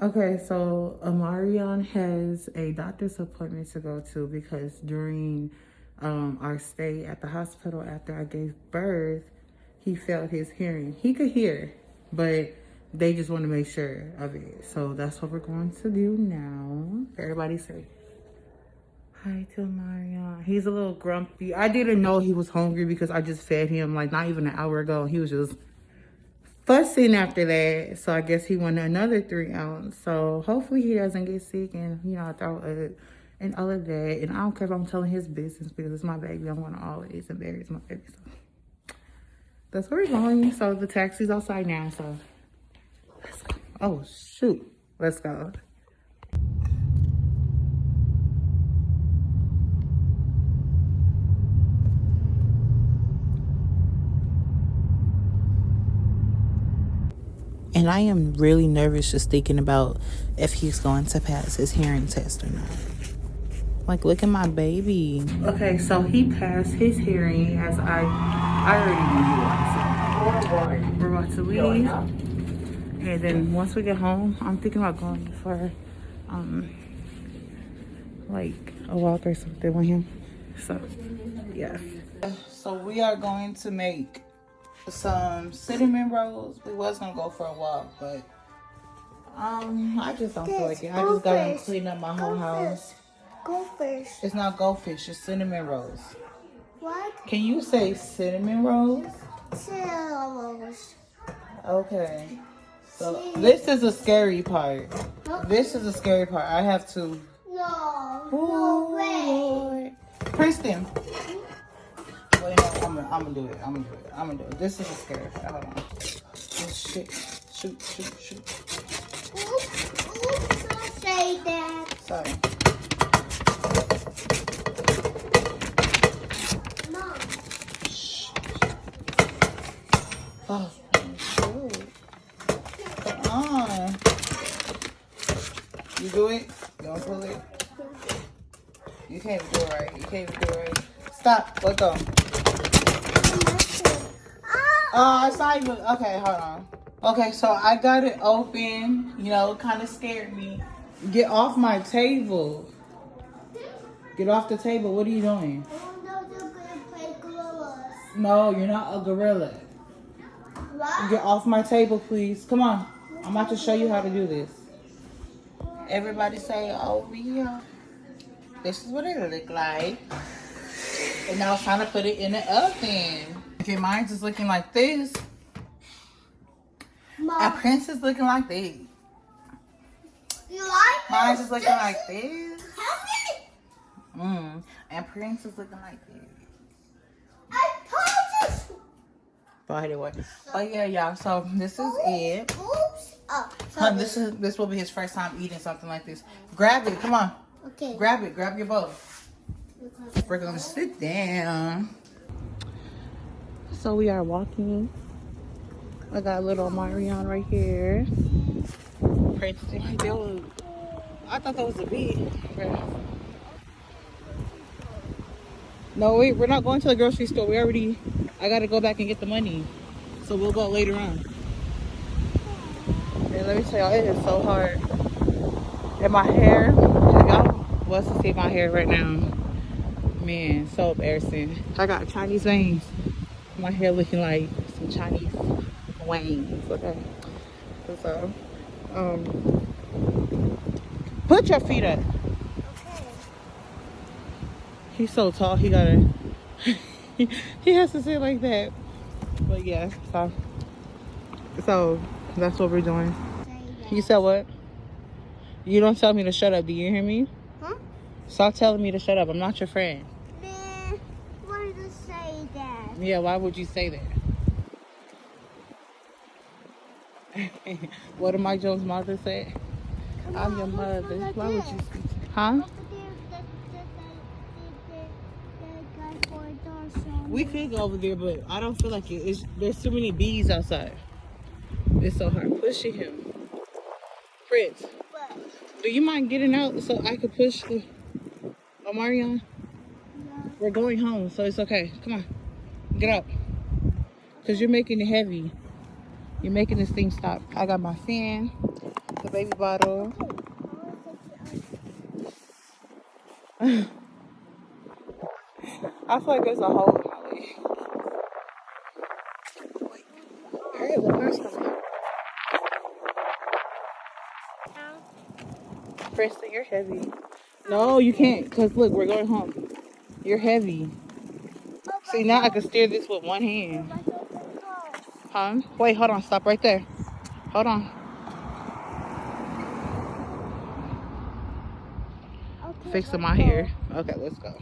Okay, so Omarion has a doctor's appointment to go to because during our stay at the hospital after I gave birth, he felt his hearing. He could hear, but they just want to make sure of it. So that's what we're going to do now. Everybody say hi to Omarion. He's a little grumpy. I didn't know he was hungry because I just fed him like not even an hour ago. He was just fussing after that, so I guess he wanted another 3 ounce. So hopefully he doesn't get sick and throw up and all of that. And I don't care if I'm telling his business because it's my baby. I want to always embarrass my baby. So that's where we're going. So the taxi's outside now. So let's go. Oh shoot, let's go. And I am really nervous just thinking about if he's going to pass his hearing test or not. Like, look at my baby. Okay, so he passed his hearing as I already knew he was. So we're about to leave. And then once we get home, I'm thinking about going for like a walk or something with him. So yeah. So we are going to make some cinnamon rolls. We was gonna go for a walk, but I just don't feel like it. I just gotta clean up my whole house. Goldfish. It's not goldfish, it's cinnamon rolls. What? Can you say cinnamon rolls? Cinnamon rolls. Okay. So this is a scary part. This is a scary part. I have to. No way. Princeton. Wait, no, I'm gonna do it. I'm gonna do it. This is a scary part. Hold on. Oh, shit. Shoot. Oops, don't say that. Sorry. Mom. Oh, shoot. Come on. You do it? Don't pull it. You can't even do it right. Stop. Let go. Oh, it's not even. Okay, hold on. Okay, so I got it open. It kind of scared me. Get off my table. Get off the table. What are you doing? Oh, no, they're gonna play gorillas. No, you're not a gorilla. What? Get off my table, please. Come on. I'm about to show you how to do this. Everybody say, oh, yeah. This is what it look like. And now it's time to put it in the oven. Okay, mine's is looking like this. Mom. And Prince is looking like this. You like Mine's this? is looking like this. Heavy? And Prince is looking like this. I told you. By the way. But yeah, y'all. So this is it. Oops. This will be his first time eating something like this. Grab it. Come on. Okay. Grab it. Grab your bowl. We're gonna sit down. So we are walking. I got a little Omarion right here. Princeton. I thought that was a bee. No, we're not going to the grocery store. I gotta go back and get the money. So we'll go later on. And let me tell y'all, it is so hard. And my hair, y'all wants to see my hair right now. Man, so embarrassing. I got Chinese veins. My hair looking like some Chinese wings. Okay. So, put your feet up. Okay. He's so tall, he gotta, he has to sit like that. But yeah, so that's what we're doing. You said what? You don't tell me to shut up, do you hear me? Huh? Stop telling me to shut up, I'm not your friend. Why did you say that? Yeah, why would you say that? What did Mike Jones' mother say? I'm your mother. Why would you say huh? We could go over there, but I don't feel like it. There's too many bees outside. It's so hard pushing him. Prince, do you mind getting out so I could push Omarion? Yeah. We're going home, so it's okay. Come on, get up. Because you're making it heavy. You're making this thing stop. I got my fan. The baby bottle. Okay. I feel like there's a hole in my leg. Hurry up, the car's coming. Preston, you're heavy. No, you can't, because look, we're going home. You're heavy. See, now I can steer this with one hand. Huh? Wait, hold on. Stop right there. Hold on. Okay, Fixing let's my go. hair. Okay, let's go.